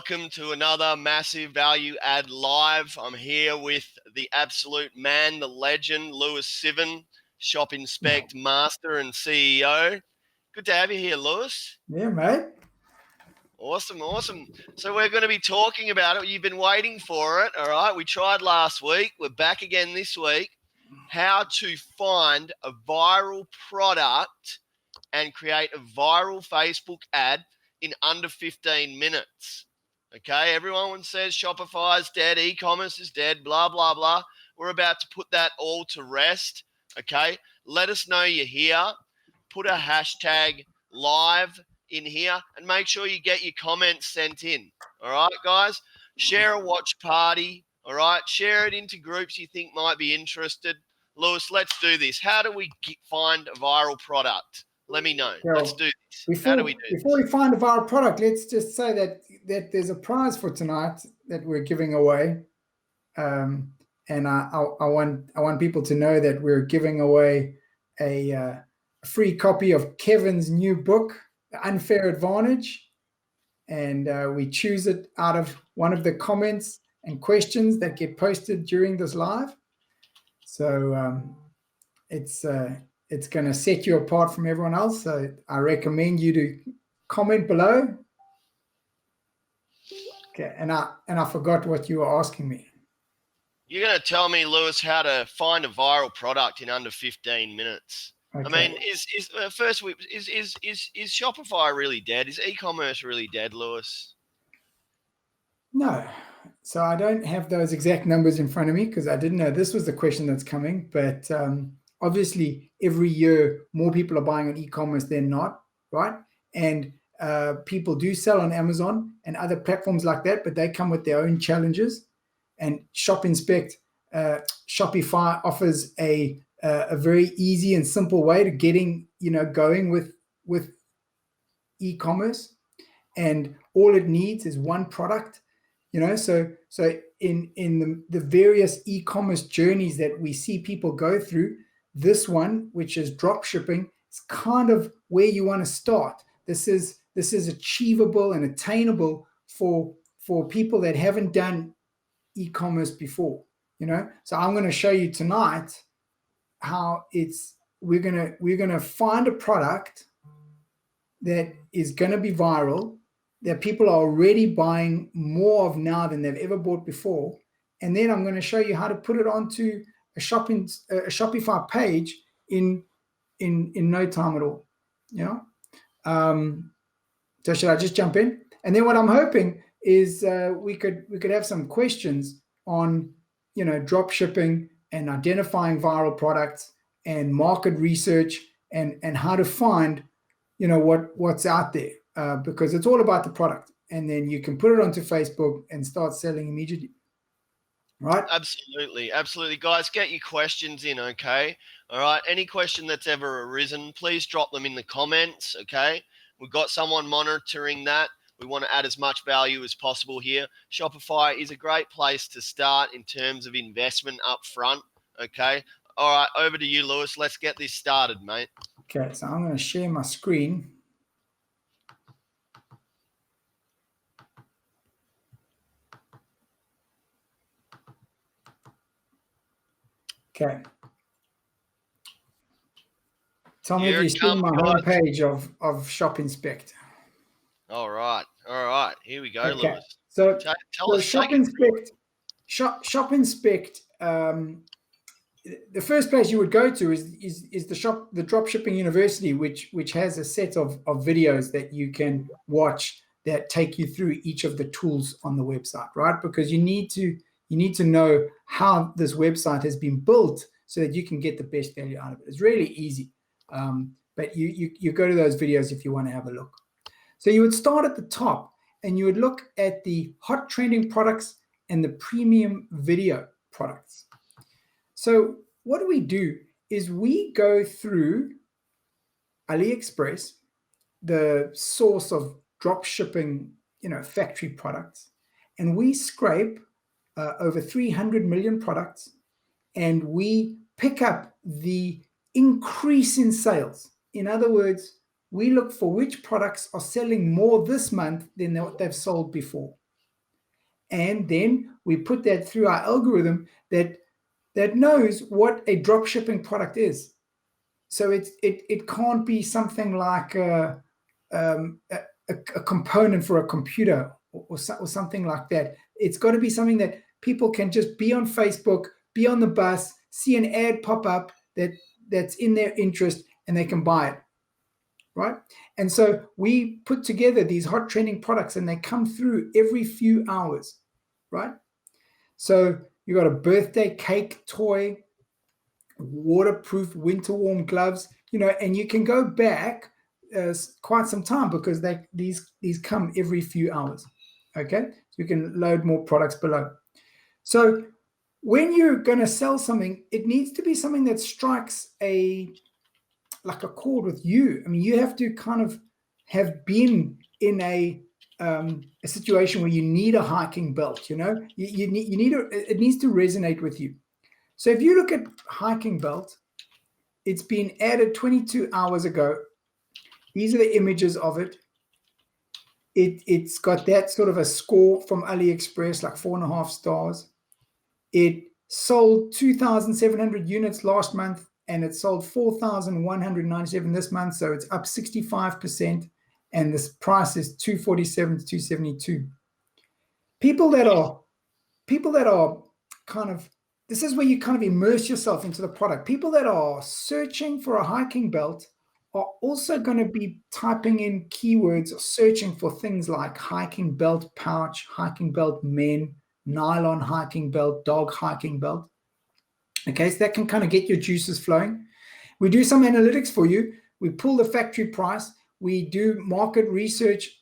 welcome to another Massive Value Add Live. I'm here with the absolute man, the legend, Lewis Sivan, ShopInspect Master and CEO. Good to have you here, Lewis. Yeah, mate. Awesome. So we're going to be talking about it. You've been waiting for it, all right? We tried last week. We're back again this week. How to find a viral product and create a viral Facebook ad in under 15 minutes. Okay, everyone says Shopify is dead, e-commerce is dead, blah, blah, blah. We're about to put that all to rest. Okay, let us know you're here. Put a hashtag live in here and make sure you get your comments sent in. All right, guys, share a watch party. All right, share it into groups you think might be interested. Lewis, let's do this. How do we find a viral product? Let me know. Well, let's do this. How do we do this? Before we find a viral product, let's just say that there's a prize for tonight that we're giving away. And I want people to know that we're giving away a free copy of Kevin's new book, The Unfair Advantage. And we choose it out of one of the comments and questions that get posted during this live. So it's going to set you apart from everyone else. So I recommend you to comment below. Okay, and I forgot what you were asking me. You're going to tell me, Lewis, how to find a viral product in under 15 minutes. Okay. I mean, is Shopify really dead? Is e-commerce really dead, Lewis? No. So I don't have those exact numbers in front of me because I didn't know this was the question that's coming. But obviously, every year, more people are buying on e-commerce than not, right? And people do sell on Amazon and other platforms like that, but they come with their own challenges. And ShopInspect, Shopify offers a very easy and simple way to getting, going with e-commerce. And all it needs is one product. So in the various e-commerce journeys that we see people go through, this one, which is drop shipping, is kind of where you want to start. This is achievable and attainable for people that haven't done e-commerce before. So I'm going to show you tonight how we're gonna find a product that is going to be viral, that people are already buying more of now than they've ever bought before. And then I'm going to show you how to put it onto a Shopify page in no time at all. So should I just jump in? And then what I'm hoping is we could have some questions on, drop shipping and identifying viral products and market research and how to find, what's out there. Because it's all about the product, and then you can put it onto Facebook and start selling immediately. Right? Absolutely. Guys, get your questions in, okay? All right. Any question that's ever arisen, please drop them in the comments, okay? We've got someone monitoring that. We want to add as much value as possible here. Shopify is a great place to start in terms of investment up front, okay? All right, over to you, Lewis. Let's get this started, mate. Okay, so I'm going to share my screen. Okay. Tell me if you're seeing my homepage of ShopInspect. All right. Here we go, okay. Lewis. So tell us. ShopInspect. The first place you would go to is the Dropshipping University, which has a set of videos that you can watch that take you through each of the tools on the website, right? Because you need to know how this website has been built so that you can get the best value out of it. It's really easy, but you go to those videos if you want to have a look. So you would start at the top and you would look at the hot trending products and the premium video products. So what do? Is we go through Aliexpress, the source of drop shipping, factory products, and we scrape over 300 million products, and we pick up the increase in sales. In other words, we look for which products are selling more this month than what they've sold before. And then we put that through our algorithm that knows what a drop shipping product is. So it can't be something like a component for a computer or something like that. It's got to be something that people can just be on Facebook, be on the bus, see an ad pop up that's in their interest, and they can buy it, right? And so we put together these hot trending products, and they come through every few hours, right? So you got a birthday cake toy, waterproof winter warm gloves, and you can go back quite some time because these come every few hours. Okay, so you can load more products below. So when you're going to sell something, it needs to be something that strikes like a chord with you. I mean, you have to kind of have been in a situation where you need a hiking belt. You need it needs to resonate with you. So if you look at hiking belt, it's been added 22 hours ago. These are the images of it. It's got that sort of a score from Aliexpress, like 4.5 stars. It sold 2,700 units last month, and it sold 4,197 this month. So it's up 65%. And this price is $247 to $272. People that are kind of, this is where you kind of immerse yourself into the product. People that are searching for a hiking belt are also going to be typing in keywords, searching for things like hiking belt pouch, hiking belt men, nylon hiking belt, dog hiking belt. Okay, so that can kind of get your juices flowing. We do some analytics for you. We pull the factory price. We do market research,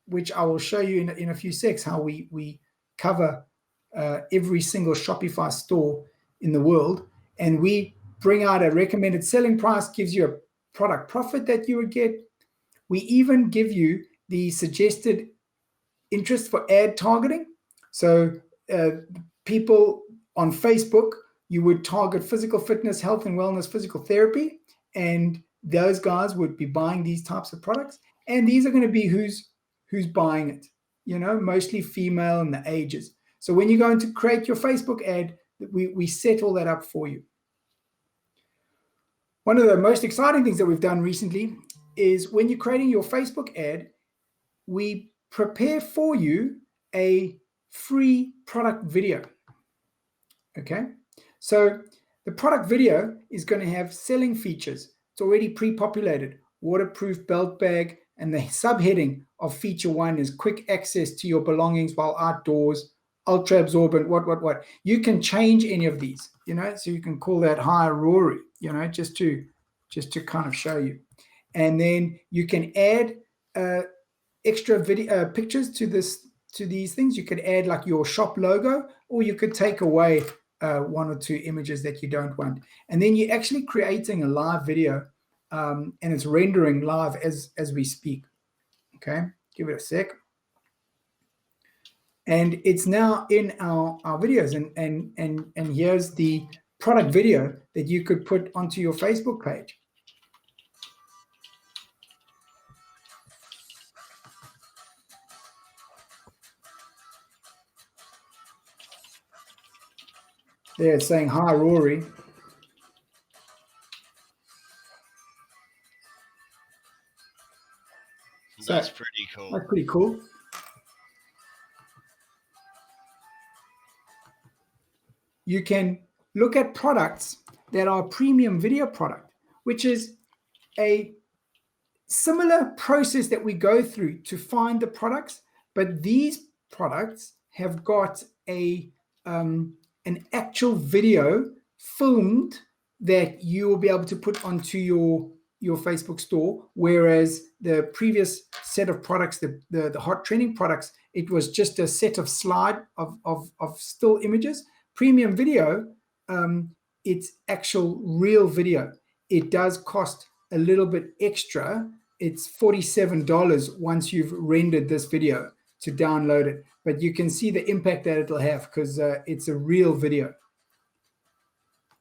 which I will show you in a few secs, how we cover every single Shopify store in the world. And we bring out a recommended selling price, gives you a product profit that you would get. We even give you the suggested interest for ad targeting. So people on Facebook, you would target physical fitness, health and wellness, physical therapy, and those guys would be buying these types of products. And these are going to be who's buying it, mostly female and the ages. So when you're going to create your Facebook ad, we set all that up for you. One of the most exciting things that we've done recently is when you're creating your Facebook ad, we prepare for you a free product video. Okay, so the product video is going to have selling features. It's already pre-populated, waterproof belt bag, and the subheading of feature 1 is quick access to your belongings while outdoors, ultra absorbent, what. You can change any of these, so you can call that Hi Rory, just to kind of show you. And then you can add extra video pictures to these things. You could add like your shop logo, or you could take away 1 or 2 images that you don't want. And then you're actually creating a live video, and it's rendering live as we speak. Okay, give it a sec. And it's now in our videos, and here's the product video that you could put onto your Facebook page. There, it's saying Hi Rory. That's pretty cool. That's pretty cool. You can look at products that are premium video product, which is a similar process that we go through to find the products, but these products have got an actual video filmed that you will be able to put onto your Facebook store, whereas the previous set of products, the hot trending products, it was just a set of slide of still images. Premium video, it's actual real video. It does cost a little bit extra. It's $47 once you've rendered this video to download it, but you can see the impact that it'll have because it's a real video.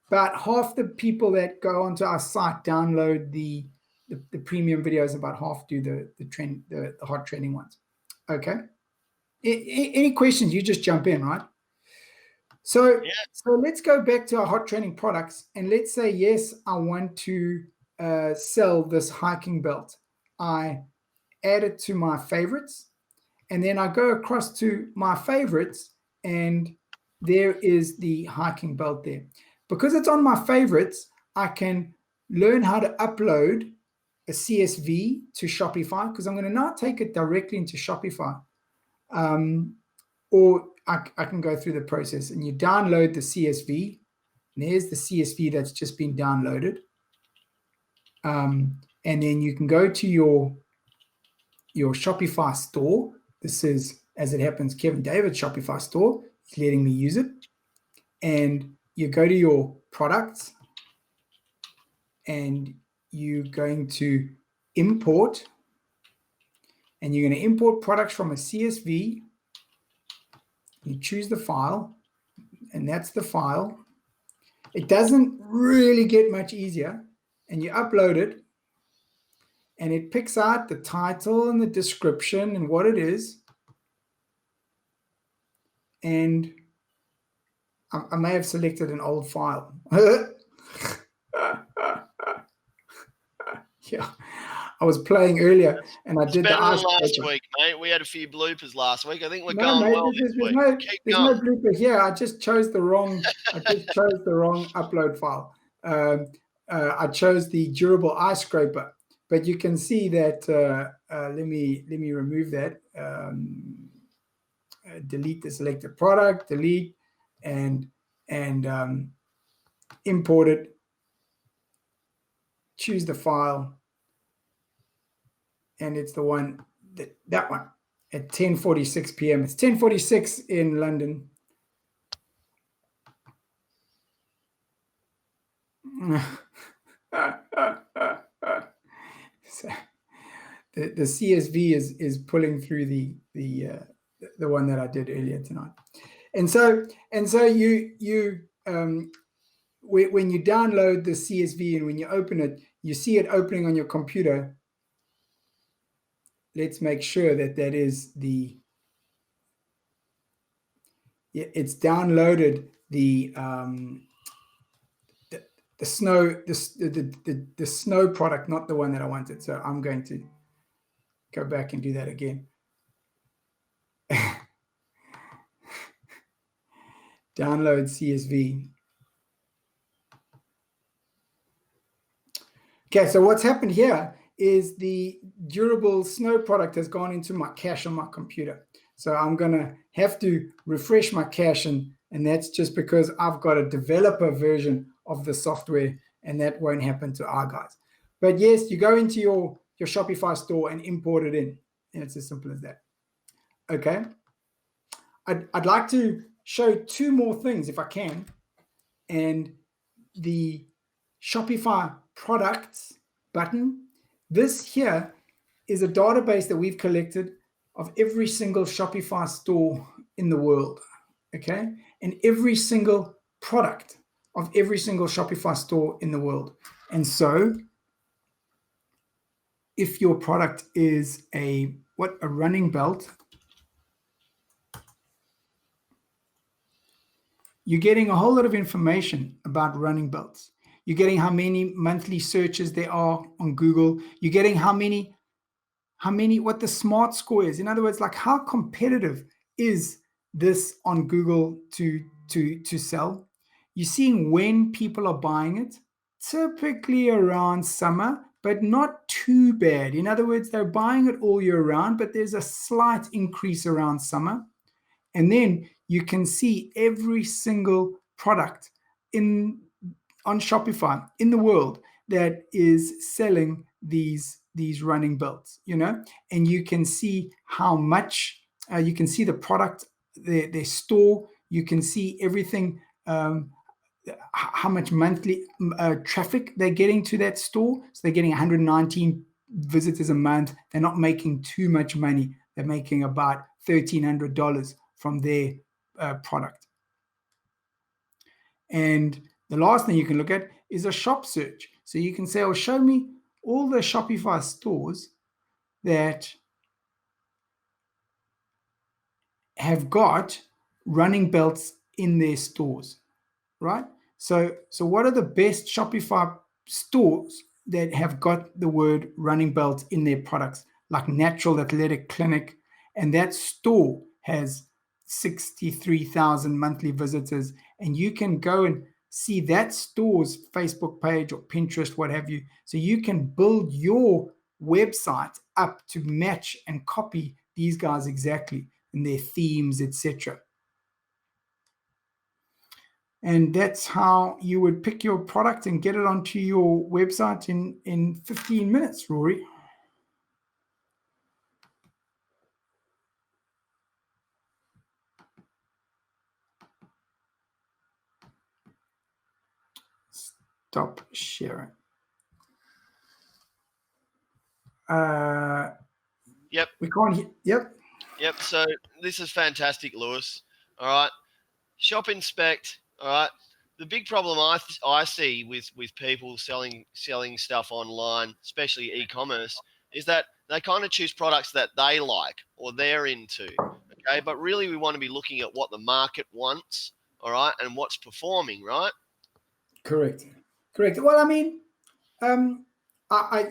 About half the people that go onto our site download the premium videos, about half do the hot trending ones. Okay. Any questions, you just jump in, right? So let's go back to our hot trending products, and let's say, yes, I want to sell this hiking belt. I add it to my favorites, and then I go across to my favorites, and there is the hiking belt there. Because it's on my favorites, I can learn how to upload a CSV to Shopify, because I'm going to now take it directly into Shopify. Or I can go through the process, and you download the CSV. And there's the CSV that's just been downloaded. And then you can go to your Shopify store. This is, as it happens, Kevin David's Shopify store. He's letting me use it. And you go to your products, and you're going to import. And you're going to import products from a CSV. You choose the file, and that's the file. It doesn't really get much easier. And you upload it, and it picks out the title and the description and what it is. And I may have selected an old file. Yeah, I was playing earlier, and I did the last week, mate. We had a few bloopers last week. I think we're going well this week. There's no blooper here. I just chose the wrong. Upload file. I chose the durable eye scraper, but you can see that. Let me remove that. Delete the selected product. Delete and import it. Choose the file, and it's the one that one at 10:46 p.m. It's 10:46 in London. So the CSV is pulling through the one that I did earlier tonight, and so you when you download the CSV and when you open it, you see it opening on your computer. Let's make sure that is it's downloaded the snow the snow product, not the one that I wanted. So I'm going to go back and do that again. Download CSV. Okay, so what's happened here is the durable snow product has gone into my cache on my computer. So I'm going to have to refresh my cache, and that's just because I've got a developer version of the software, and that won't happen to our guys. But yes, you go into your Shopify store and import it in, and it's as simple as that. Okay. I'd like to show two more things if I can, and the Shopify products button. This here is a database that we've collected of every single Shopify store in the world, okay? And every single product of every single Shopify store in the world. And so if your product is a running belt, you're getting a whole lot of information about running belts. You're getting how many monthly searches there are on Google. You're getting what the smart score is. In other words, like how competitive is this on Google to sell? You're seeing when people are buying it, typically around summer, but not too bad. In other words, they're buying it all year round, but there's a slight increase around summer. And then you can see every single product on Shopify in the world that is selling these running belts, and you can see how much, you can see the product, their store, you can see everything, how much monthly traffic they're getting to that store. So they're getting 119 visitors a month. They're not making too much money. They're making about $1,300 from their product. And the last thing you can look at is a shop search. So you can say, oh, show me all the Shopify stores that have got running belts in their stores, right? So what are the best Shopify stores that have got the word running belt in their products, like Natural Athletic Clinic, and that store has 63,000 monthly visitors, and you can go and see that store's Facebook page or Pinterest, what have you, so you can build your website up to match and copy these guys exactly in their themes, etc. And that's how you would pick your product and get it onto your website in 15 minutes, Rory. Stop sharing. Yep. We can't. Yep. Yep. So this is fantastic, Lewis. All right. ShopInspect. All right. The big problem I see with people selling stuff online, especially e-commerce, is that they kind of choose products that they like or they're into. Okay. But really, we want to be looking at what the market wants. All right. And what's performing. Right. Correct. Well, I mean,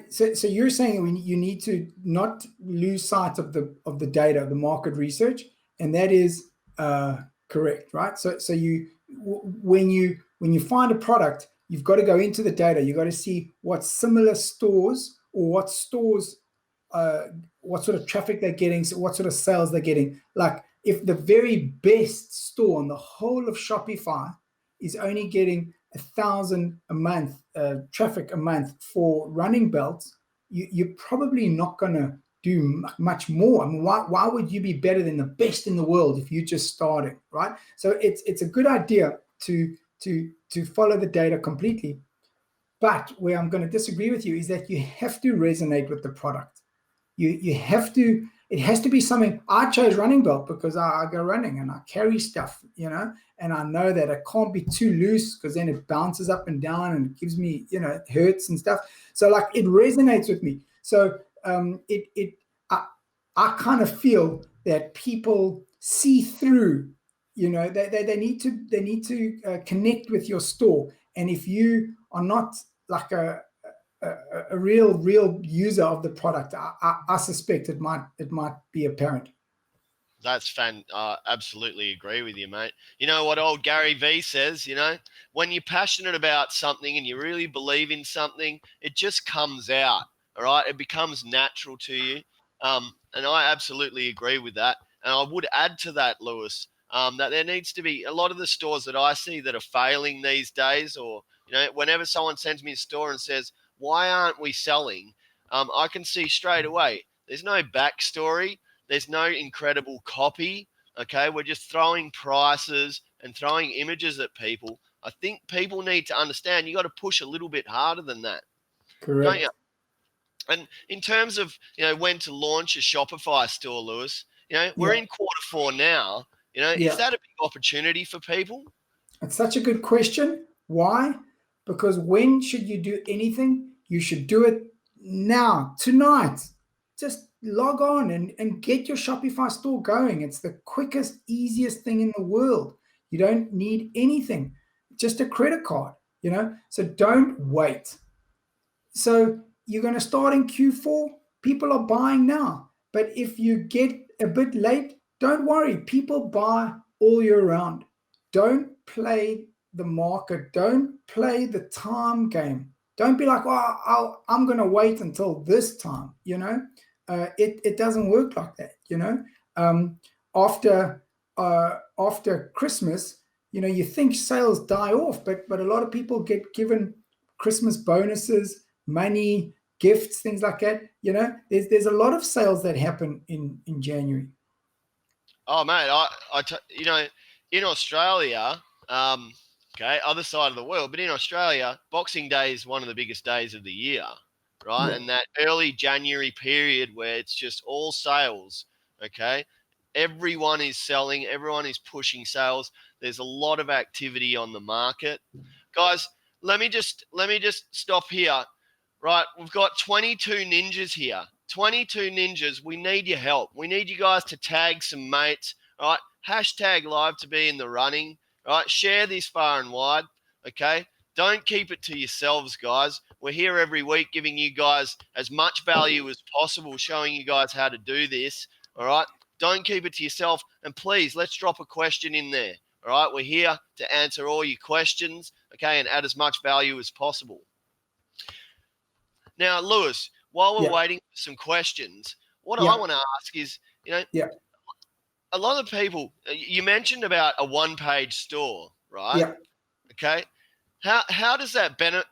so you're saying you need to not lose sight of the data, the market research, and that is correct, right? So when you find a product, you've got to go into the data. You've got to see what similar stores or what sort of traffic they're getting, so what sort of sales they're getting. Like if the very best store on the whole of Shopify is only getting 1,000 a month traffic a month for running belts, you're probably not going to do much more. I mean, why would you be better than the best in the world if you're just starting, right? So it's a good idea to follow the data completely. But where I'm going to disagree with you is that you have to resonate with the product. You have to. It has to be something. I chose running belt because I go running and I carry stuff, and I know that it can't be too loose because then it bounces up and down and it gives me, it hurts and stuff. So like it resonates with me. So I kind of feel that people see through. They need to connect with your store, and if you are not like a real user of the product, I suspect it might be apparent. That's absolutely agree with you, mate. You know what old Gary V says, when you're passionate about something and you really believe in something, it just comes out, all right? It becomes natural to you. And I absolutely agree with that. And I would add to that, Lewis, that there needs to be a lot of the stores that I see that are failing these days, or, whenever someone sends me a store and says, why aren't we selling? I can see straight away, there's no backstory. There's no incredible copy. Okay, we're just throwing prices and throwing images at people. I think people need to understand you got to push a little bit harder than that, don't you? Correct. And in terms of when to launch a Shopify store, Lewis, we're Yeah. in Q4 now. Is Yeah. that a big opportunity for people? It's such a good question. Why? Because when should you do anything? You should do it now, tonight. Just log on and get your Shopify store going. It's the quickest, easiest thing in the world. You don't need anything, just a credit card, So don't wait. So you're going to start in Q4. People are buying now. But if you get a bit late, don't worry. People buy all year round. Don't play the market. Don't play the time game. Don't be like, I'm going to wait until this time. It doesn't work like that. After Christmas, you think sales die off, but a lot of people get given Christmas bonuses, money, gifts, things like that. There's a lot of sales that happen in January. Oh, mate, in Australia, okay, other side of the world, but in Australia, Boxing Day is one of the biggest days of the year, right? Yeah. And that early January period where it's just all sales, okay? Everyone is selling, everyone is pushing sales. There's a lot of activity on the market. Guys, let me just stop here. Right, we've got 22 ninjas here. 22 ninjas. We need your help. We need you guys to tag some mates. All right, hashtag live to be in the running. All right, share this far and wide. Okay, don't keep it to yourselves, guys. We're here every week giving you guys as much value as possible, showing you guys how to do this. All right, don't keep it to yourself. And please, let's drop a question in there. All right, we're here to answer all your questions, okay, and add as much value as possible. Now, Lewis, while we're waiting for some questions, what I want to ask is, a lot of people, you mentioned about a one-page store, right? Yeah. Okay. How does that benefit?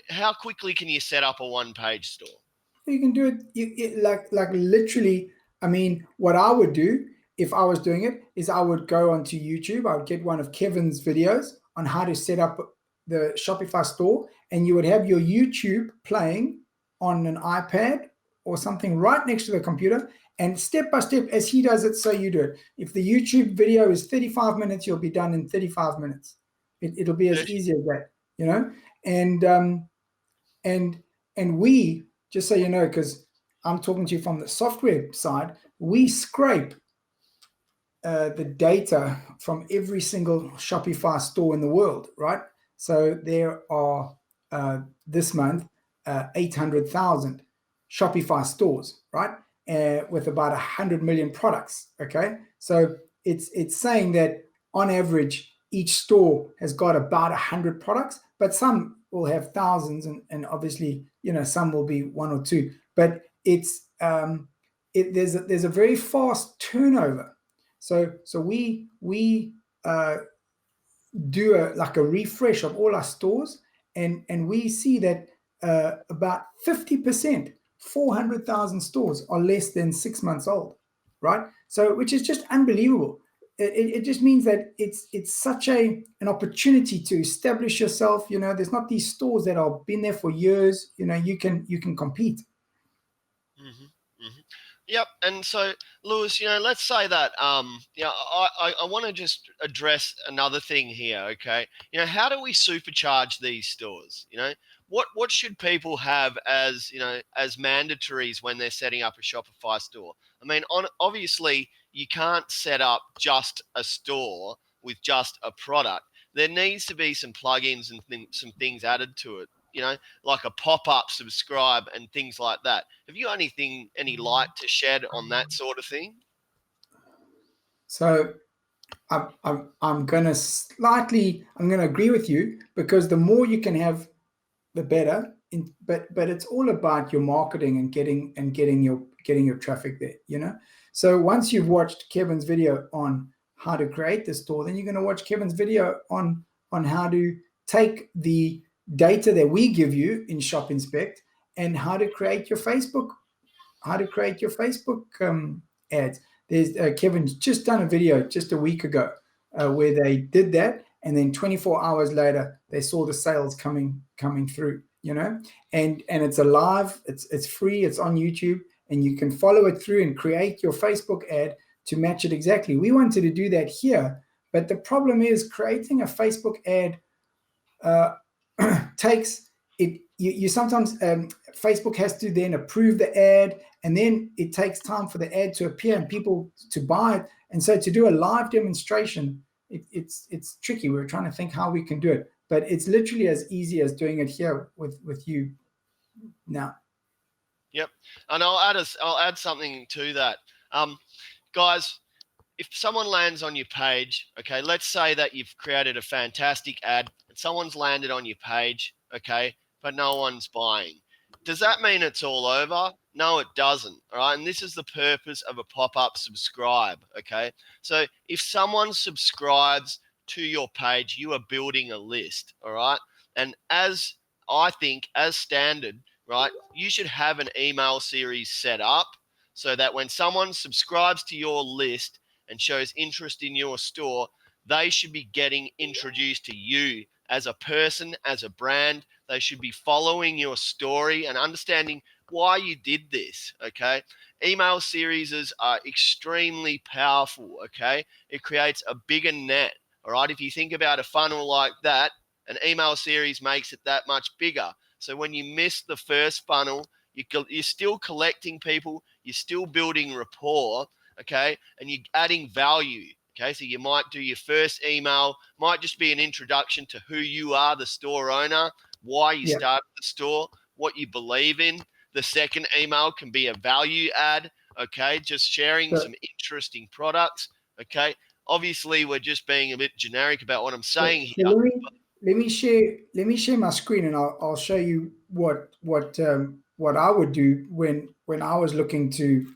How quickly can you set up a one-page store? You can do it, like literally. I mean, what I would do if I was doing it is I would go onto YouTube. I would get one of Kevin's videos on how to set up the Shopify store, and you would have your YouTube playing on an iPad or something right next to the computer, and step by step as he does it, so you do it. If the YouTube video is 35 minutes, you'll be done in 35 minutes. It'll be as easy as that, and we, just so you know, because I'm talking to you from the software side, we scrape the data from every single Shopify store in the world, right? So there are this month 800,000 Shopify stores, right? With about 100 million products. Okay, so it's saying that on average each store has got about 100 products, but some will have thousands, and obviously some will be one or two. But it's there's a very fast turnover. So we do a refresh of all our stores, and we see that about 50%, 400,000 stores are less than 6 months old, right? So which is just unbelievable. It just means that it's such an opportunity to establish yourself. There's not these stores that have been there for years. You can compete. Mm-hmm. Mm-hmm. Yep. And so, Lewis, let's say that, I want to just address another thing here. Okay. How do we supercharge these stores? What should people have as mandatories when they're setting up a Shopify store? I mean, obviously you can't set up just a store with just a product. There needs to be some plugins and some things added to it, like a pop-up subscribe and things like that. Have you got any light to shed on that sort of thing? So I'm gonna agree with you, because the more you can have, the better. But it's all about your marketing and getting your traffic there. So once you've watched Kevin's video on how to create the store, then you're going to watch Kevin's video on how to take the data that we give you in ShopInspect and how to create your Facebook ads. There's Kevin's just done a video just a week ago where they did that, and then 24 hours later they saw the sales coming through. And it's alive. It's free. It's on YouTube, and you can follow it through and create your Facebook ad to match it exactly. We wanted to do that here, but the problem is creating a Facebook ad takes it. You sometimes Facebook has to then approve the ad, and then it takes time for the ad to appear and people to buy it. And so to do a live demonstration, it's tricky. We're trying to think how we can do it, but it's literally as easy as doing it here with you now. Yep, and I'll add something to that, guys. If someone lands on your page, okay, let's say that you've created a fantastic ad and someone's landed on your page, okay, but no one's buying. Does that mean it's all over? No, it doesn't. All right. And this is the purpose of a pop-up subscribe. Okay. So if someone subscribes to your page, you are building a list. All right. And as I think, as standard, right, you should have an email series set up so that when someone subscribes to your list and shows interest in your store, they should be getting introduced to you as a person, as a brand. They should be following your story and understanding why you did this, okay? Email series are extremely powerful, okay? It creates a bigger net, all right? If you think about a funnel like that, an email series makes it that much bigger. So when you miss the first funnel, you're still collecting people, you're still building rapport, okay, and you're adding value. Okay, so you might do your first email, might just be an introduction to who you are, the store owner, why you started the store, what you believe in. The second email can be a value add, okay, just sharing some interesting products, okay. Obviously, we're just being a bit generic about what I'm saying here. So let me share my screen, and I'll show you what I would do when I was looking to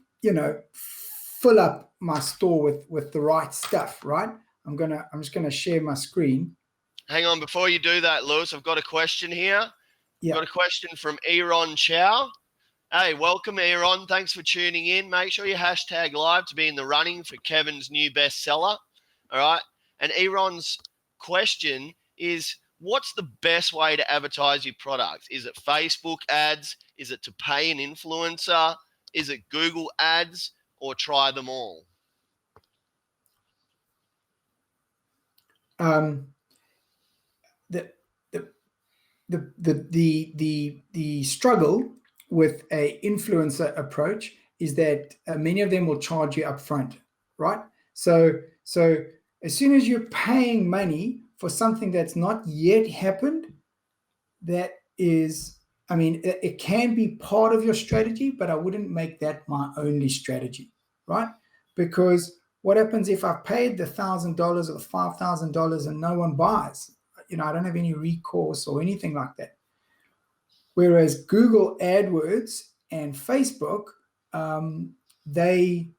fill up my store with the right stuff. Right, I'm just gonna share my screen. Hang on, before you do that, Lewis, I've got a question here. Yeah. Got a question from Eron Chow. Hey, welcome, Aaron. Thanks for tuning in. Make sure you hashtag live to be in the running for Kevin's new bestseller. All right. And Aaron's question is, what's the best way to advertise your products? Is it Facebook ads? Is it to pay an influencer? Is it Google ads, or try them all? The struggle with a influencer approach is that many of them will charge you up front, right? So as soon as you're paying money for something that's not yet happened, that is, I mean, it can be part of your strategy, but I wouldn't make that my only strategy, right? Because what happens if I've paid the $1,000 or the $5,000 and no one buys? I don't have any recourse or anything like that. Whereas Google AdWords and Facebook, they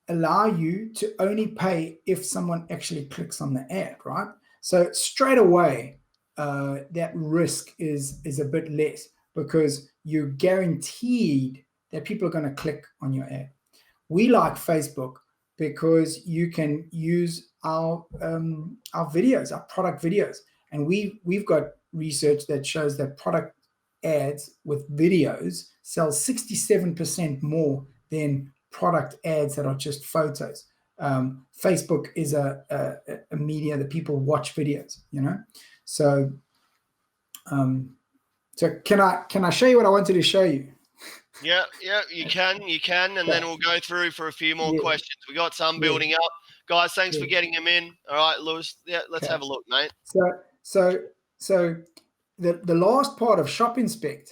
allow you to only pay if someone actually clicks on the ad, right? So straight away, that risk is a bit less because you're guaranteed that people are going to click on your ad. We like Facebook because you can use our videos, our product videos, and we've got research that shows that product ads with videos sell 67% more than product ads that are just photos. Facebook is a media that people watch videos, So, so can I show you what I wanted to show you? Yeah, you can, and then we'll go through for a few more questions. We got some building up, guys. Thanks for getting them in. All right, Lewis. Yeah, let's have a look, mate. So the last part of ShopInspect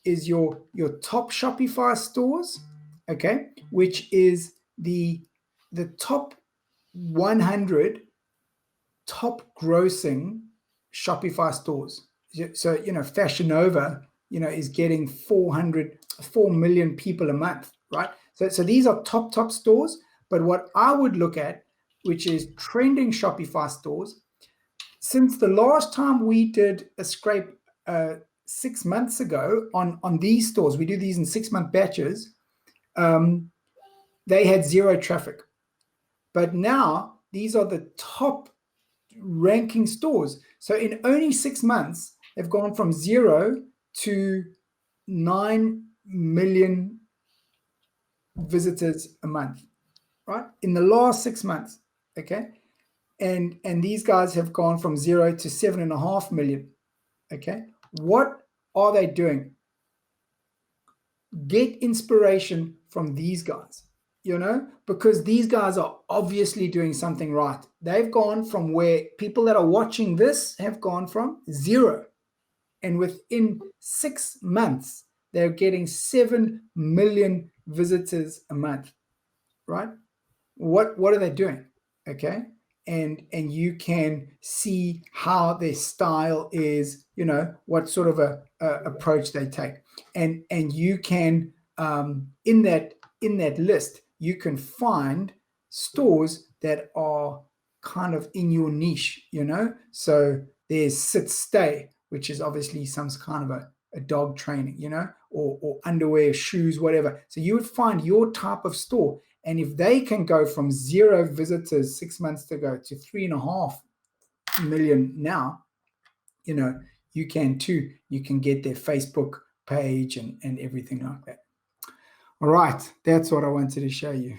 is your top Shopify stores, okay, which is the top 100 top grossing Shopify stores. So Fashion Nova is getting 4 million people a month, right? So these are top stores. But what I would look at, which is trending Shopify stores, since the last time we did a scrape 6 months ago on these stores, we do these in 6-month batches, they had zero traffic. But now these are the top ranking stores. So in only 6 months, they've gone from 0 to 9 million visitors a month, right? In the last 6 months, okay? And these guys have gone from 0 to 7.5 million, okay? What are they doing? Get inspiration from these guys, because these guys are obviously doing something right. They've gone from where people that are watching this have gone from 0. And within 6 months, they're getting 7 million visitors a month, right? What are they doing? Okay. And you can see how their style is, what sort of a approach they take. And you can, in that list, you can find stores that are kind of in your niche, So there's Sit Stay, which is obviously some kind of a dog training, or underwear, shoes, whatever. So you would find your type of store. And if they can go from 0 visitors 6 months ago to 3.5 million now, you can too. You can get their Facebook page and everything like that. All right, that's what I wanted to show you.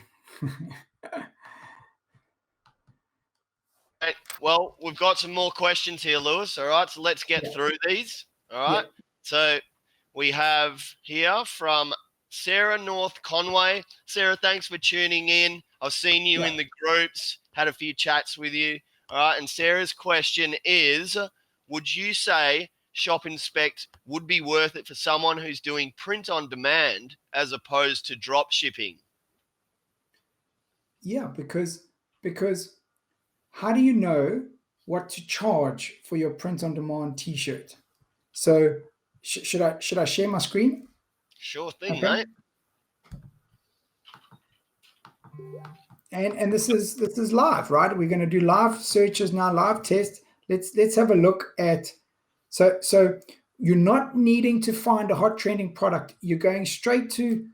Well, we've got some more questions here, Lewis. All right, so let's get through these. All right. So we have here from Sarah North Conway. Sarah, thanks for tuning in. I've seen you in the groups, had a few chats with you. All right. And Sarah's question is, would you say ShopInspect would be worth it for someone who's doing print on demand as opposed to drop shipping? Yeah, because how do you know what to charge for your print on demand t-shirt? So should I share my screen? Sure thing, Okay. mate. And this is live, right? We're going to do live searches now, live test. Let's have a look at so you're not needing to find a hot trending product. You're going straight to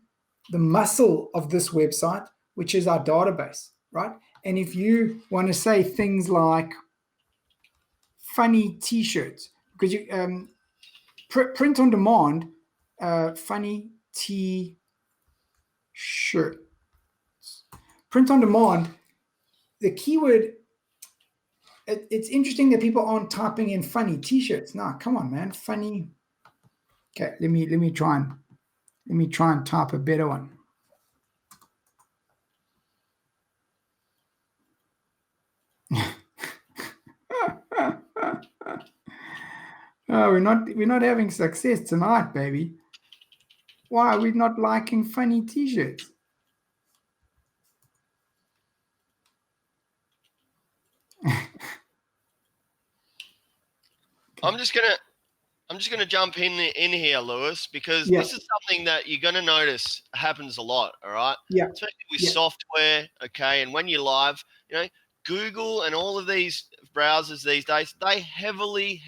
the muscle of this website, which is our database, right? And if you want to say things like funny t-shirts, because you print on demand, funny t-shirt, print on demand, the keyword, it's interesting that people aren't typing in funny t-shirts. Nah, come on, man, funny. Okay, let me try and type a better one. Oh, we're not having success tonight, baby. Why are we not liking funny t-shirts? I'm just gonna jump in here, Lewis, because this is something that you're gonna notice happens a lot. All right, Yeah, especially with software. Okay, and when you're live, Google and all of these browsers these days, they heavily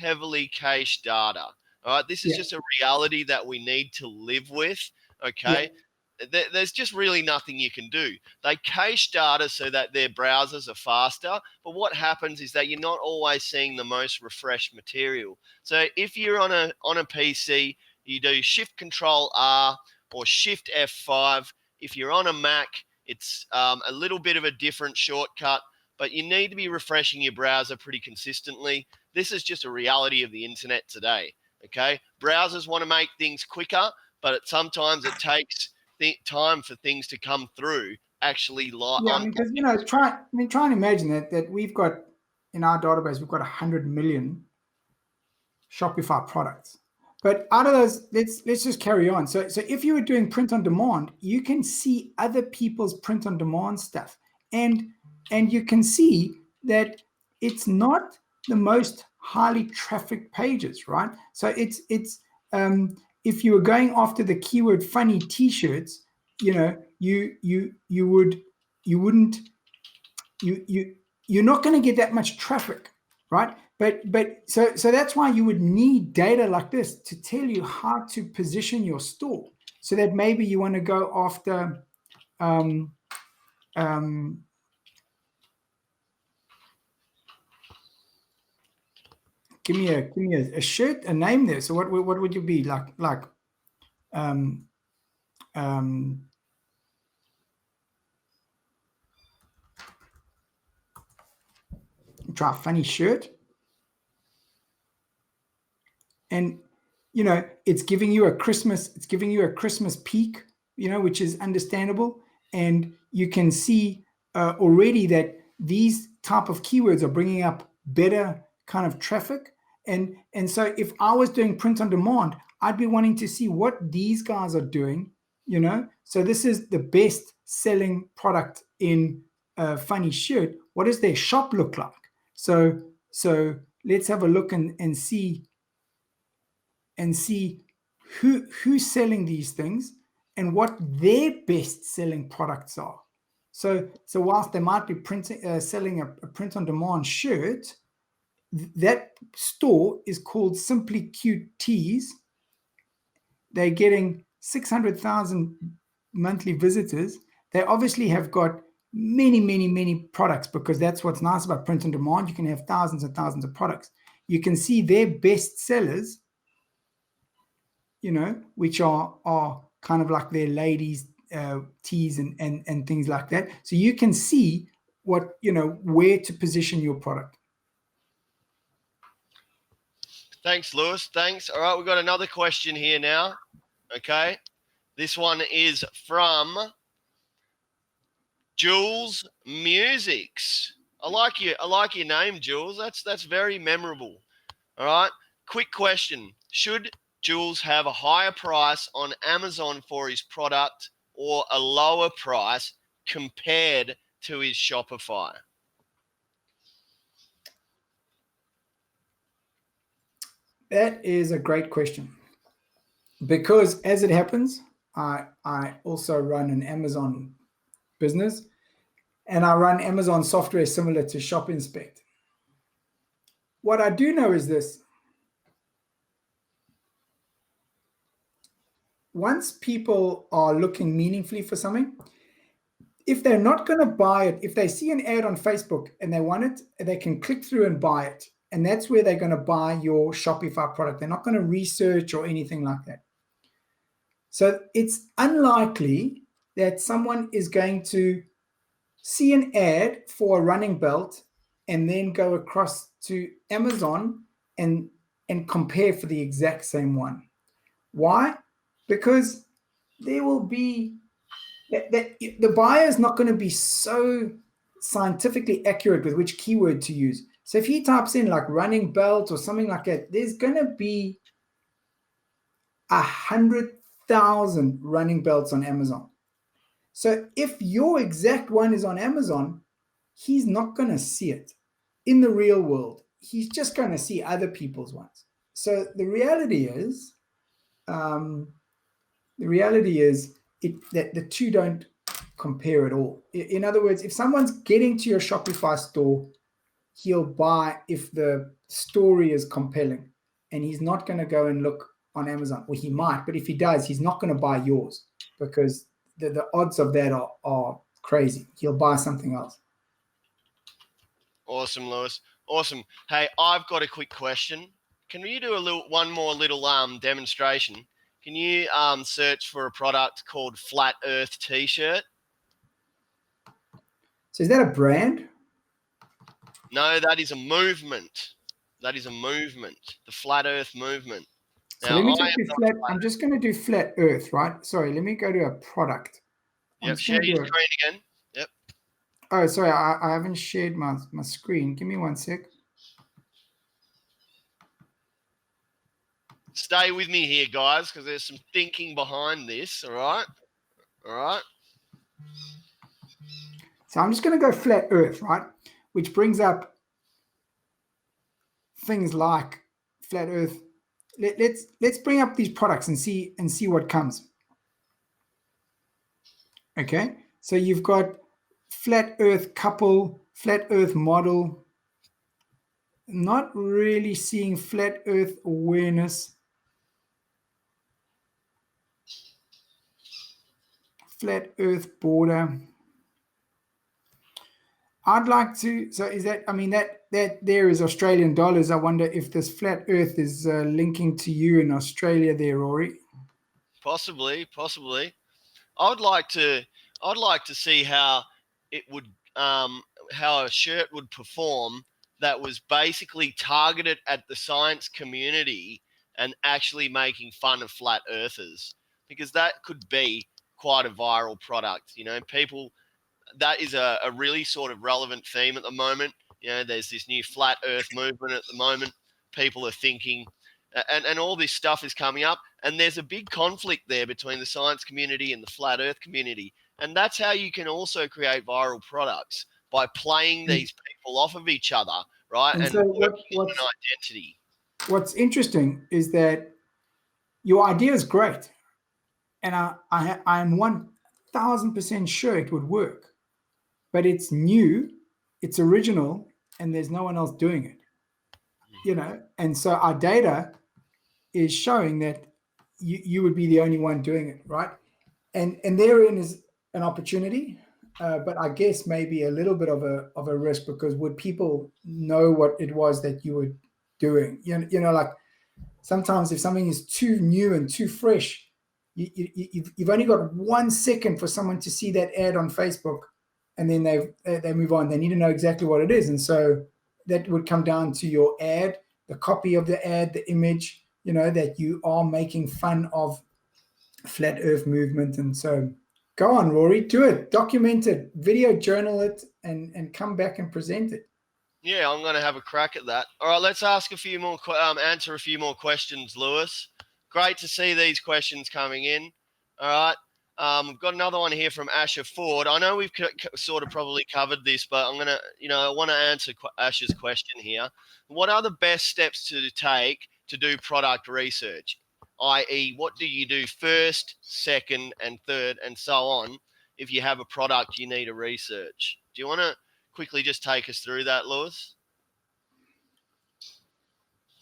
cache data. All right, this is just a reality that we need to live with. Okay. There's just really nothing you can do. They cache data so that their browsers are faster, but what happens is that you're not always seeing the most refreshed material. So if you're on a PC, you do Shift Control R or Shift F5. If you're on a Mac, it's a little bit of a different shortcut, but you need to be refreshing your browser pretty consistently. This is just a reality of the internet today. Okay, browsers want to make things quicker, but sometimes it takes time for things to come through. Actually, because try and imagine that we've got in our database, we've got 100 million Shopify products. But out of those, let's just carry on. So if you were doing print on demand, you can see other people's print on demand stuff, and you can see that it's not the most highly trafficked pages, right? So it's if you were going after the keyword funny t-shirts, you're not going to get that much traffic, right? But so that's why you would need data like this to tell you how to position your store, so that maybe you want to go after give me a shirt, a name there. So what would you be like try a funny shirt, and it's giving you a Christmas peak, which is understandable, and you can see already that these type of keywords are bringing up better kind of traffic, and so if I was doing print on demand, I'd be wanting to see what these guys are doing, so this is the best selling product in a funny shirt. What does their shop look like? So let's have a look and see who's selling these things and what their best selling products are. So whilst they might be selling a print on demand shirt, that store is called Simply Cute Tees. They're getting 600,000 monthly visitors. They obviously have got many products, because that's what's nice about print on demand. You can have thousands and thousands of products. You can see their best sellers, which are kind of like their ladies tees and things like that. So you can see what, where to position your product. Thanks, Lewis. Thanks. All right, we've got another question here now. Okay. This one is from Jules Musics. I like your name, Jules. That's very memorable. All right. Quick question. Should Jules have a higher price on Amazon for his product or a lower price compared to his Shopify? That is a great question. Because as it happens, I also run an Amazon business, and I run Amazon software similar to ShopInspect. What I do know is this. Once people are looking meaningfully for something, if they're not going to buy it, if they see an ad on Facebook and they want it, they can click through and buy it. And that's where they're going to buy your Shopify product. They're not going to research or anything like that. So it's unlikely that someone is going to see an ad for a running belt and then go across to Amazon and compare for the exact same one. Why? Because there will be that the buyer is not going to be so scientifically accurate with which keyword to use. So if he types in like running belt or something like that, there's going to be 100,000 running belts on Amazon. So if your exact one is on Amazon, he's not going to see it in the real world. He's just going to see other people's ones. So the reality is that the two don't compare at all. In other words, if someone's getting to your Shopify store, he'll buy if the story is compelling, and he's not going to go and look on Amazon. Well, he might, but if he does, he's not going to buy yours because the odds of that are crazy. He'll buy something else. Awesome, Lewis. Awesome. Hey, I've got a quick question. Can you do one more little demonstration? Can you search for a product called Flat Earth T-shirt? So is that a brand? No, that is a movement. That is a movement. The Flat Earth movement. So now, let me just do flat. I'm just going to do Flat Earth, right? Sorry, let me go to a product. Yep, share your screen again. Yep. Oh, sorry, I haven't shared my screen. Give me 1 sec. Stay with me here, guys, because there's some thinking behind this, all right? All right. So I'm just going to go Flat Earth, right? Which brings up things like Flat Earth. Let's bring up these products and see what comes. Okay, so you've got Flat Earth couple, Flat Earth model. Not really seeing Flat Earth awareness. Flat Earth border. I'd like to, so is that, I mean, that there is Australian dollars. I wonder if this Flat Earth is linking to you in Australia there, Rory. Possibly. I'd like to see how it would, how a shirt would perform that was basically targeted at the science community and actually making fun of flat earthers, because that could be quite a viral product. You know, people, that is a really sort of relevant theme at the moment. You know, there's this new flat earth movement at the moment. People are thinking, and all this stuff is coming up, and there's a big conflict there between the science community and the flat earth community. And that's how you can also create viral products, by playing these people off of each other, right? And so working on an identity. What's interesting is that your idea is great, and I'm 1,000% sure it would work, but it's new, it's original, and there's no one else doing it. You know, and so our data is showing that you would be the only one doing it, right? And therein is an opportunity, but I guess maybe a little bit of a risk, because would people know what it was that you were doing? You know, like sometimes if something is too new and too fresh, you've only got 1 second for someone to see that ad on Facebook, and then they move on. They need to know exactly what it is, and so that would come down to your ad, the copy of the ad, the image. You know, that you are making fun of flat earth movement. And so go on, Rory, do it, document it, video journal it, and come back and present it. Yeah, I'm going to have a crack at that. All right, let's ask a few more, answer a few more questions, Lewis. Great to see these questions coming in. All right. We've got another one here from Asher Ford. I know we've sort of probably covered this, but I'm going to, I want to answer Asher's question here. What are the best steps to take to do product research? I.e., what do you do first, second, and third, and so on, if you have a product you need to research? Do you want to quickly just take us through that, Lewis?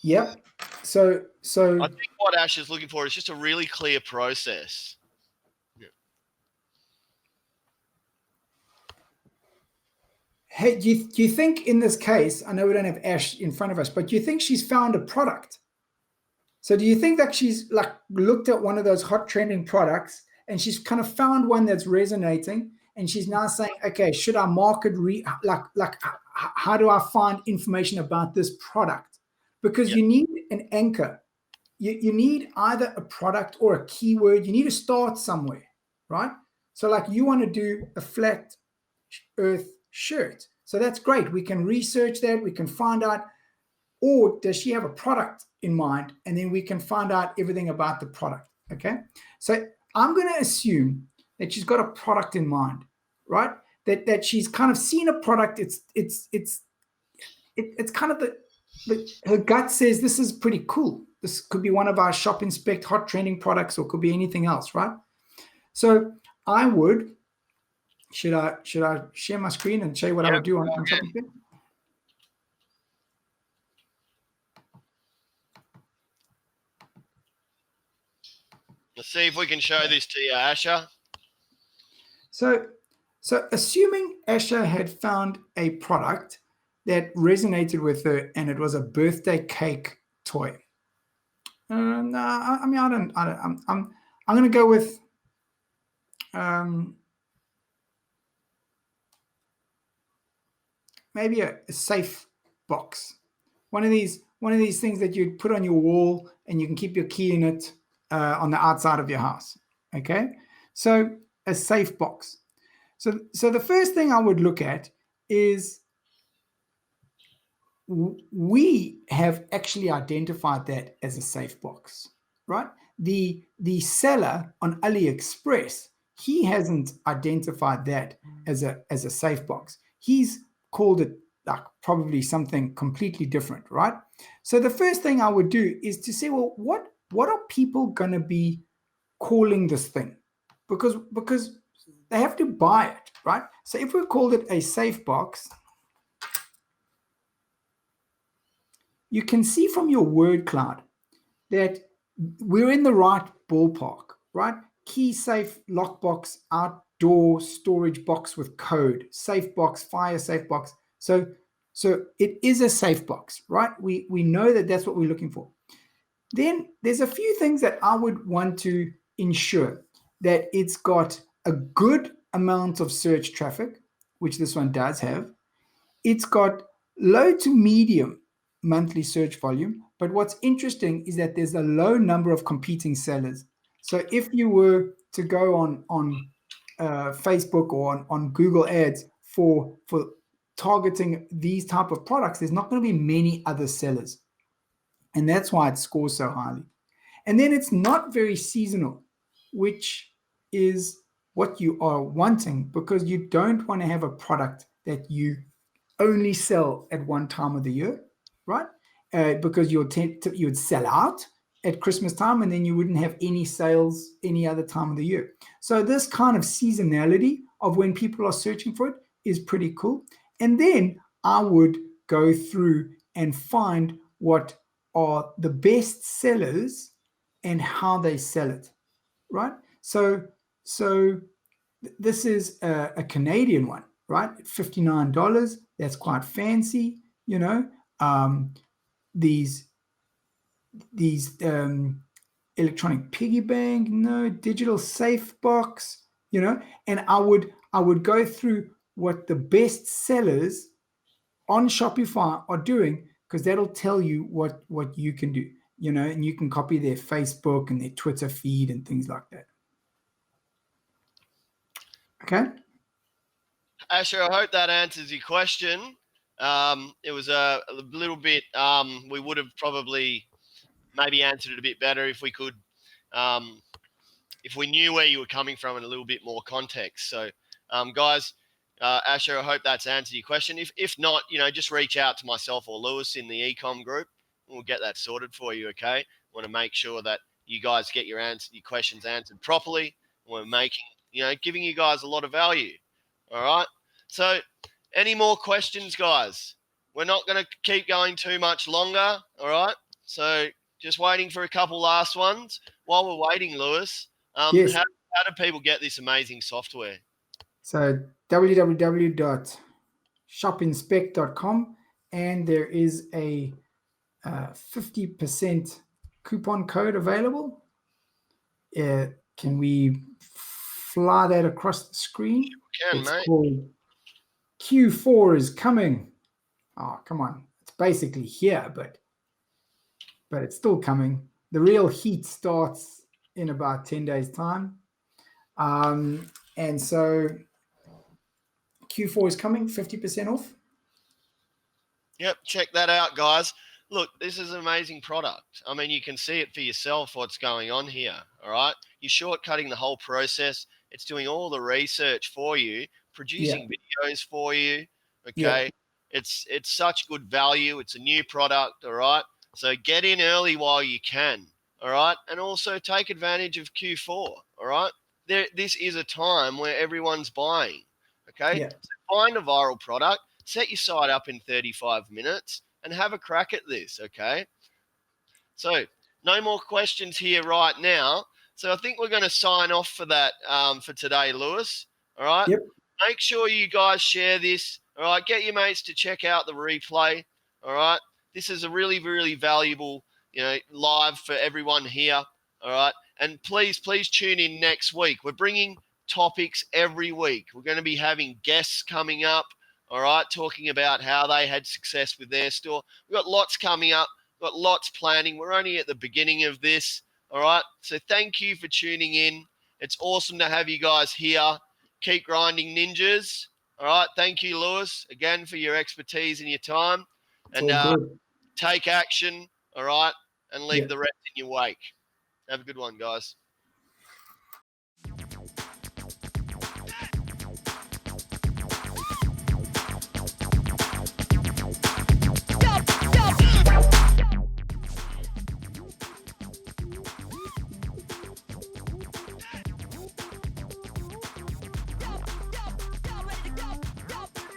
Yep. So I think what Ash is looking for is just a really clear process. Yeah. Hey, do you think in this case, I know we don't have Ash in front of us, but do you think she's found a product? So do you think that she's like looked at one of those hot trending products and she's kind of found one that's resonating, and she's now saying, okay, should I market how do I find information about this product? Because you need an anchor. You need either a product or a keyword. You need to start somewhere, right? So like you want to do a flat earth shirt. So that's great. We can research that. We can find out, or does she have a product in mind? And then we can find out everything about the product. Okay. So I'm going to assume that she's got a product in mind, right? That she's kind of seen a product. It's kind of her gut says this is pretty cool. This could be one of our ShopInspect hot trending products, or could be anything else, right? So I would, should I share my screen and show you what I would do on ShopInspect? Let's see if we can show this to you, Asher. So assuming Asher had found a product that resonated with her and it was a birthday cake toy. No, I mean, I'm going to go with maybe a safe box. One of these things that you put on your wall and you can keep your key in it on the outside of your house. Okay, so a safe box. So the first thing I would look at is we have actually identified that as a safe box, right? The seller on Aliexpress, he hasn't identified that as a safe box. He's called it like probably something completely different, right? So the first thing I would do is to say, well, what are people going to be calling this thing? Because they have to buy it, right? So if we called it a safe box, you can see from your word cloud that we're in the right ballpark, right? Key safe, lockbox, outdoor storage box with code, safe box, fire safe box. So it is a safe box, right? We know that that's what we're looking for. Then there's a few things that I would want to ensure that it's got a good amount of search traffic, which this one does have. It's got low to medium monthly search volume. But what's interesting is that there's a low number of competing sellers. So if you were to go on Facebook or on Google Ads for targeting these type of products, there's not going to be many other sellers. And that's why it scores so highly. And then it's not very seasonal, which is what you are wanting, because you don't want to have a product that you only sell at one time of the year, right? Because you would sell out at Christmas time and then you wouldn't have any sales any other time of the year. So this kind of seasonality of when people are searching for it is pretty cool. And then I would go through and find what are the best sellers and how they sell it, right? So this is a Canadian one, right? $59. That's quite fancy, you know. These electronic piggy bank, no, digital safe box, you know. And I would go through what the best sellers on Shopify are doing, because that'll tell you what you can do, you know, and you can copy their Facebook and their Twitter feed and things like that. Okay. Asher, I hope that answers your question. It was a little bit, we would have probably maybe answered it a bit better if we could, if we knew where you were coming from in a little bit more context. So, guys, Asher, I hope that's answered your question. If not, just reach out to myself or Lewis in the ecom group. We'll get that sorted for you, okay? Want to make sure that you guys get your questions answered properly. We're making, giving you guys a lot of value. All right. So, any more questions, guys? We're not going to keep going too much longer. All right. So, just waiting for a couple last ones. While we're waiting, Lewis, Yes. how do people get this amazing software? So www.shopinspect.com, and there is a 50% coupon code available. Can we fly that across the screen? It's mate. called Q4 is coming. Oh, come on. It's basically here, but it's still coming. The real heat starts in about 10 days' time. And so Q4 is coming, 50% off. Yep, check that out, guys. Look, this is an amazing product. I mean, you can see it for yourself what's going on here, all right? You're shortcutting the whole process. It's doing all the research for you, producing videos for you, okay? It's such good value. It's a new product, all right? So get in early while you can, all right? And also take advantage of Q4, all right? This is a time where everyone's buying, okay? Yeah. So find a viral product, set your site up in 35 minutes and have a crack at this, okay? So no more questions here right now. So I think we're going to sign off for that for today, Lewis. All right? Yep. Make sure you guys share this. All right? Get your mates to check out the replay. All right? This is a really, really valuable, live for everyone here. All right? And please tune in next week. We're bringing topics every week. We're going to be having guests coming up. All right, talking about how they had success with their store. We've got lots coming up, got lots planning. We're only at the beginning of this. All right, so thank you for tuning in. It's awesome to have you guys here. Keep grinding, ninjas. All right, thank you, Lewis, again for your expertise and your time. It's And all good. take action, all right, and leave Yeah. the rest in your wake. Have a good one, guys.